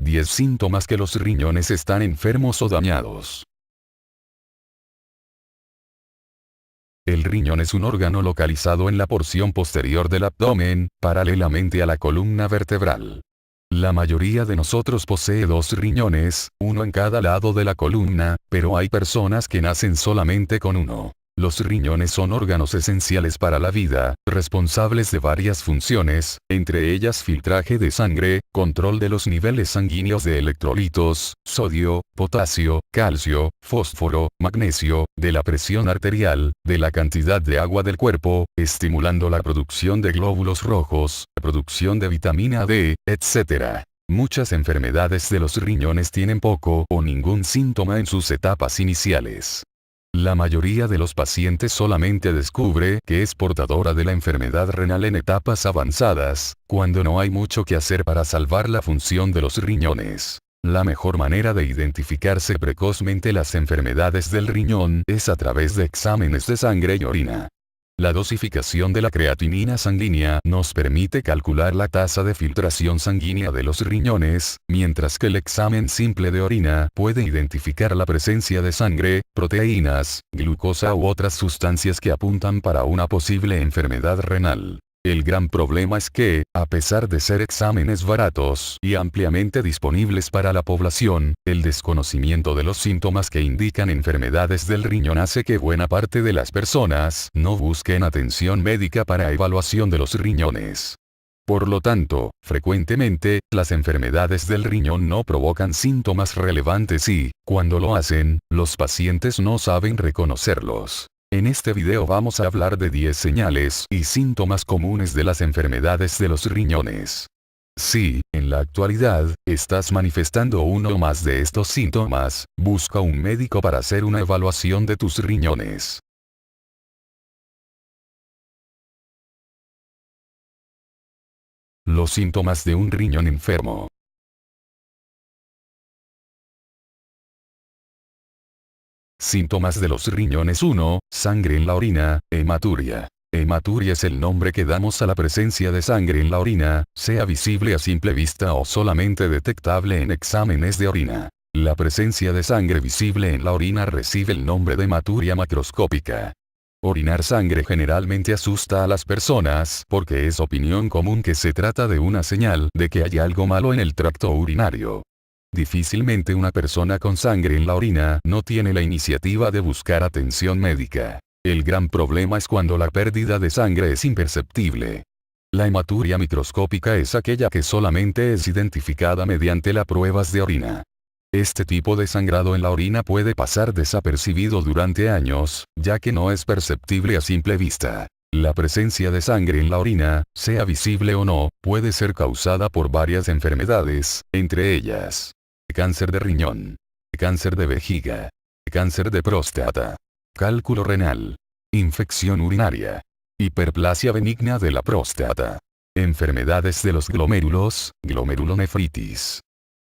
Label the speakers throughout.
Speaker 1: 10 síntomas que los riñones están enfermos o dañados. El riñón es un órgano localizado en la porción posterior del abdomen, paralelamente a la columna vertebral. La mayoría de nosotros posee 2 riñones, uno en cada lado de la columna, pero hay personas que nacen solamente con uno. Los riñones son órganos esenciales para la vida, responsables de varias funciones, entre ellas filtraje de sangre, control de los niveles sanguíneos de electrolitos, sodio, potasio, calcio, fósforo, magnesio, de la presión arterial, de la cantidad de agua del cuerpo, estimulando la producción de glóbulos rojos, producción de vitamina D, etc. Muchas enfermedades de los riñones tienen poco o ningún síntoma en sus etapas iniciales. La mayoría de los pacientes solamente descubre que es portadora de la enfermedad renal en etapas avanzadas, cuando no hay mucho que hacer para salvar la función de los riñones. La mejor manera de identificarse precozmente las enfermedades del riñón es a través de exámenes de sangre y orina. La dosificación de la creatinina sanguínea nos permite calcular la tasa de filtración sanguínea de los riñones, mientras que el examen simple de orina puede identificar la presencia de sangre, proteínas, glucosa u otras sustancias que apuntan para una posible enfermedad renal. El gran problema es que, a pesar de ser exámenes baratos y ampliamente disponibles para la población, el desconocimiento de los síntomas que indican enfermedades del riñón hace que buena parte de las personas no busquen atención médica para evaluación de los riñones. Por lo tanto, frecuentemente, las enfermedades del riñón no provocan síntomas relevantes y, cuando lo hacen, los pacientes no saben reconocerlos. En este video vamos a hablar de 10 señales y síntomas comunes de las enfermedades de los riñones. Si, en la actualidad, estás manifestando uno o más de estos síntomas, busca un médico para hacer una evaluación de tus riñones. Los síntomas de un riñón enfermo. Síntomas de los riñones. 1. Sangre en la orina, hematuria. Hematuria es el nombre que damos a la presencia de sangre en la orina, sea visible a simple vista o solamente detectable en exámenes de orina. La presencia de sangre visible en la orina recibe el nombre de hematuria macroscópica. Orinar sangre generalmente asusta a las personas porque es opinión común que se trata de una señal de que hay algo malo en el tracto urinario. Difícilmente una persona con sangre en la orina no tiene la iniciativa de buscar atención médica. El gran problema es cuando la pérdida de sangre es imperceptible. La hematuria microscópica es aquella que solamente es identificada mediante las pruebas de orina. Este tipo de sangrado en la orina puede pasar desapercibido durante años, ya que no es perceptible a simple vista. La presencia de sangre en la orina, sea visible o no, puede ser causada por varias enfermedades, entre ellas cáncer de riñón, cáncer de vejiga, cáncer de próstata, cálculo renal, infección urinaria, hiperplasia benigna de la próstata, enfermedades de los glomérulos, glomerulonefritis,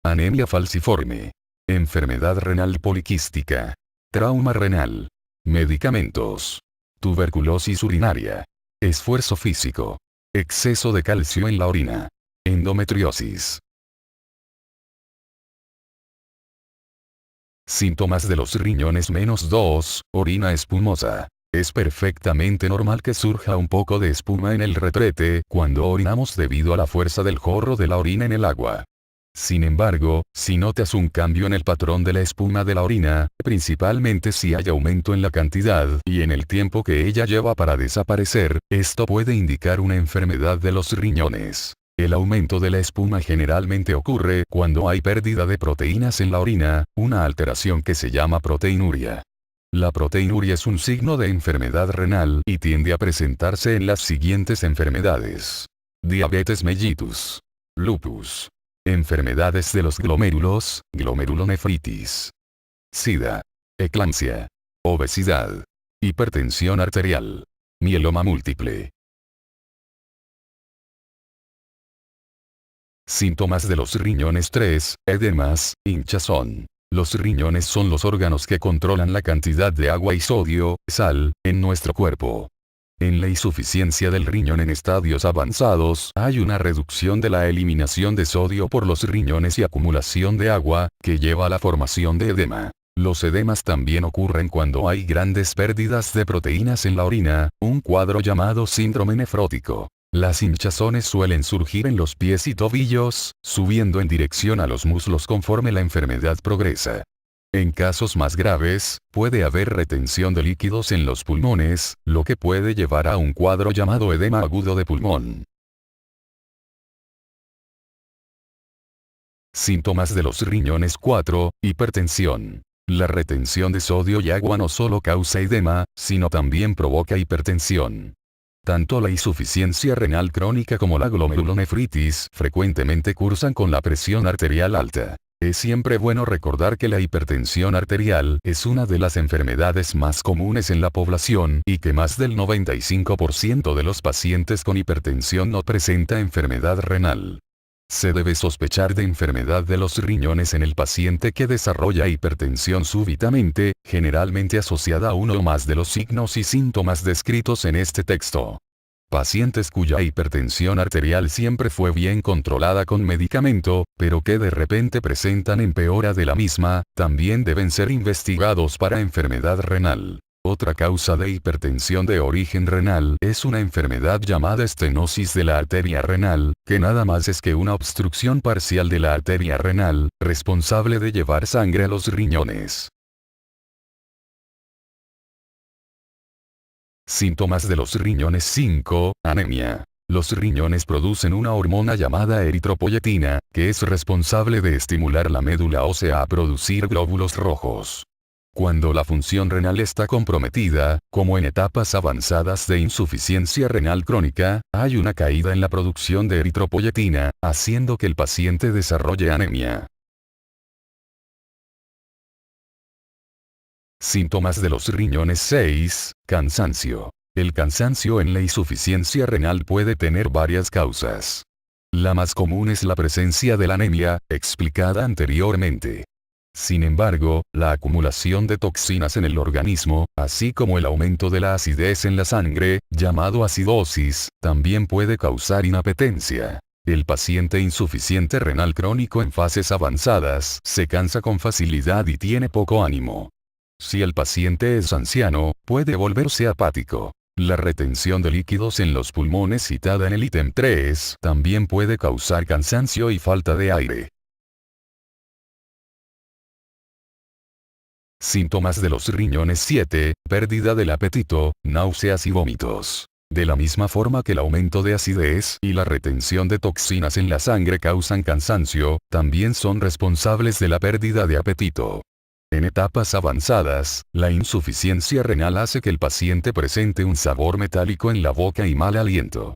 Speaker 1: anemia falciforme, enfermedad renal poliquística, trauma renal, medicamentos, tuberculosis urinaria, esfuerzo físico, exceso de calcio en la orina, endometriosis. Síntomas de los riñones. 2. Orina espumosa. Es perfectamente normal que surja un poco de espuma en el retrete cuando orinamos debido a la fuerza del chorro de la orina en el agua. Sin embargo, si notas un cambio en el patrón de la espuma de la orina, principalmente si hay aumento en la cantidad y en el tiempo que ella lleva para desaparecer, esto puede indicar una enfermedad de los riñones. El aumento de la espuma generalmente ocurre cuando hay pérdida de proteínas en la orina, una alteración que se llama proteinuria. La proteinuria es un signo de enfermedad renal y tiende a presentarse en las siguientes enfermedades: diabetes mellitus, lupus, enfermedades de los glomérulos, glomerulonefritis, sida, eclampsia, obesidad, hipertensión arterial, mieloma múltiple. Síntomas de los riñones. 3. Edemas, hinchazón. Los riñones son los órganos que controlan la cantidad de agua y sodio, sal, en nuestro cuerpo. En la insuficiencia del riñón en estadios avanzados hay una reducción de la eliminación de sodio por los riñones y acumulación de agua, que lleva a la formación de edema. Los edemas también ocurren cuando hay grandes pérdidas de proteínas en la orina, un cuadro llamado síndrome nefrótico. Las hinchazones suelen surgir en los pies y tobillos, subiendo en dirección a los muslos conforme la enfermedad progresa. En casos más graves, puede haber retención de líquidos en los pulmones, lo que puede llevar a un cuadro llamado edema agudo de pulmón. Síntomas de los riñones 4, hipertensión. La retención de sodio y agua no solo causa edema, sino también provoca hipertensión. Tanto la insuficiencia renal crónica como la glomerulonefritis frecuentemente cursan con la presión arterial alta. Es siempre bueno recordar que la hipertensión arterial es una de las enfermedades más comunes en la población y que más del 95% de los pacientes con hipertensión no presenta enfermedad renal. Se debe sospechar de enfermedad de los riñones en el paciente que desarrolla hipertensión súbitamente, generalmente asociada a uno o más de los signos y síntomas descritos en este texto. Pacientes cuya hipertensión arterial siempre fue bien controlada con medicamento, pero que de repente presentan empeora de la misma, también deben ser investigados para enfermedad renal. Otra causa de hipertensión de origen renal es una enfermedad llamada estenosis de la arteria renal, que nada más es que una obstrucción parcial de la arteria renal, responsable de llevar sangre a los riñones. Síntomas de los riñones 5, anemia. Los riñones producen una hormona llamada eritropoyetina, que es responsable de estimular la médula ósea a producir glóbulos rojos. Cuando la función renal está comprometida, como en etapas avanzadas de insuficiencia renal crónica, hay una caída en la producción de eritropoyetina, haciendo que el paciente desarrolle anemia. Síntomas de los riñones 6, cansancio. El cansancio en la insuficiencia renal puede tener varias causas. La más común es la presencia de la anemia, explicada anteriormente. Sin embargo, la acumulación de toxinas en el organismo, así como el aumento de la acidez en la sangre, llamado acidosis, también puede causar inapetencia. El paciente insuficiente renal crónico en fases avanzadas se cansa con facilidad y tiene poco ánimo. Si el paciente es anciano, puede volverse apático. La retención de líquidos en los pulmones citada en el ítem 3 también puede causar cansancio y falta de aire. Síntomas de los riñones 7, pérdida del apetito, náuseas y vómitos. De la misma forma que el aumento de acidez y la retención de toxinas en la sangre causan cansancio, también son responsables de la pérdida de apetito. En etapas avanzadas, la insuficiencia renal hace que el paciente presente un sabor metálico en la boca y mal aliento.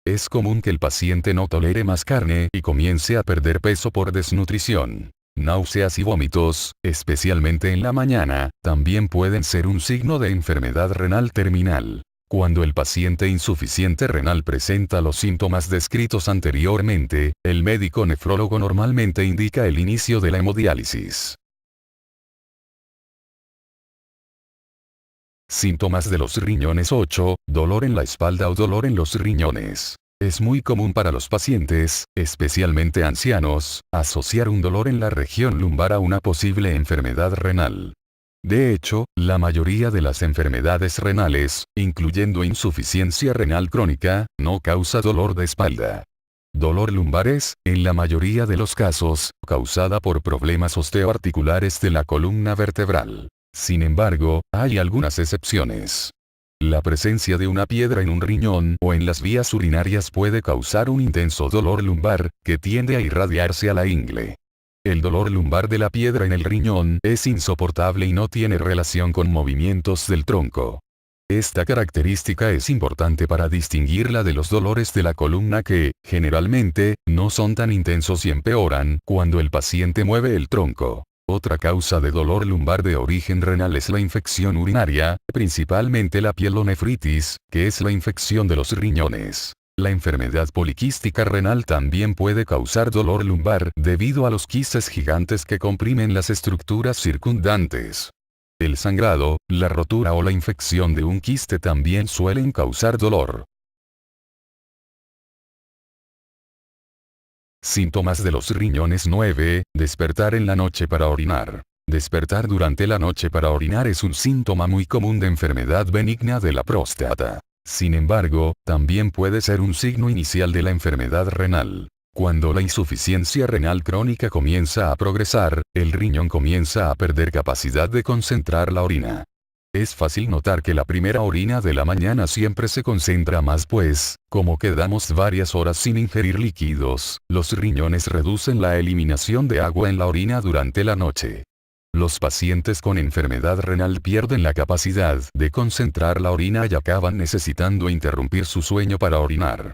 Speaker 1: Es común que el paciente no tolere más carne y comience a perder peso por desnutrición. Náuseas y vómitos, especialmente en la mañana, también pueden ser un signo de enfermedad renal terminal. Cuando el paciente insuficiente renal presenta los síntomas descritos anteriormente, el médico nefrólogo normalmente indica el inicio de la hemodiálisis. Síntomas de los riñones 8, dolor en la espalda o dolor en los riñones. Es muy común para los pacientes, especialmente ancianos, asociar un dolor en la región lumbar a una posible enfermedad renal. De hecho, la mayoría de las enfermedades renales, incluyendo insuficiencia renal crónica, no causa dolor de espalda. Dolor lumbares, en la mayoría de los casos, causada por problemas osteoarticulares de la columna vertebral. Sin embargo, hay algunas excepciones. La presencia de una piedra en un riñón o en las vías urinarias puede causar un intenso dolor lumbar, que tiende a irradiarse a la ingle. El dolor lumbar de la piedra en el riñón es insoportable y no tiene relación con movimientos del tronco. Esta característica es importante para distinguirla de los dolores de la columna que, generalmente, no son tan intensos y empeoran cuando el paciente mueve el tronco. Otra causa de dolor lumbar de origen renal es la infección urinaria, principalmente la pielonefritis, que es la infección de los riñones. La enfermedad poliquística renal también puede causar dolor lumbar debido a los quistes gigantes que comprimen las estructuras circundantes. El sangrado, la rotura o la infección de un quiste también suelen causar dolor. Síntomas de los riñones 9. Despertar en la noche para orinar. Despertar durante la noche para orinar es un síntoma muy común de enfermedad benigna de la próstata. Sin embargo, también puede ser un signo inicial de la enfermedad renal. Cuando la insuficiencia renal crónica comienza a progresar, el riñón comienza a perder capacidad de concentrar la orina. Es fácil notar que la primera orina de la mañana siempre se concentra más pues, como quedamos varias horas sin ingerir líquidos, los riñones reducen la eliminación de agua en la orina durante la noche. Los pacientes con enfermedad renal pierden la capacidad de concentrar la orina y acaban necesitando interrumpir su sueño para orinar.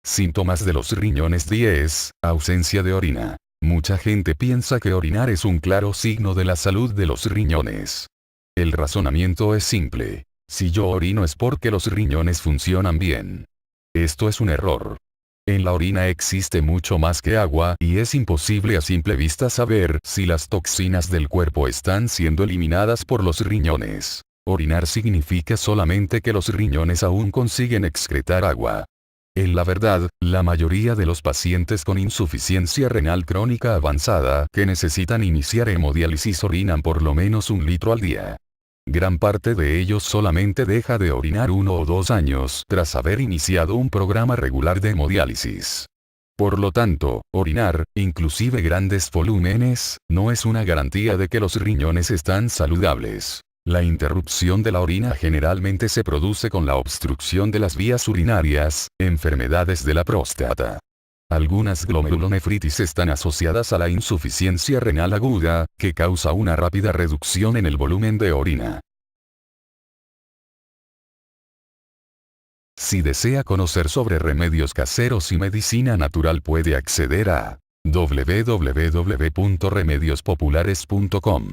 Speaker 1: Síntomas de los riñones 10. Ausencia de orina. Mucha gente piensa que orinar es un claro signo de la salud de los riñones. El razonamiento es simple. Si yo orino es porque los riñones funcionan bien. Esto es un error. En la orina existe mucho más que agua y es imposible a simple vista saber si las toxinas del cuerpo están siendo eliminadas por los riñones. Orinar significa solamente que los riñones aún consiguen excretar agua. En la verdad, la mayoría de los pacientes con insuficiencia renal crónica avanzada que necesitan iniciar hemodiálisis orinan por lo menos 1 litro al día. Gran parte de ellos solamente deja de orinar 1 o 2 años tras haber iniciado un programa regular de hemodiálisis. Por lo tanto, orinar, inclusive grandes volúmenes, no es una garantía de que los riñones están saludables. La interrupción de la orina generalmente se produce con la obstrucción de las vías urinarias, enfermedades de la próstata. Algunas glomerulonefritis están asociadas a la insuficiencia renal aguda, que causa una rápida reducción en el volumen de orina. Si desea conocer sobre remedios caseros y medicina natural puede acceder a www.remediospopulares.com.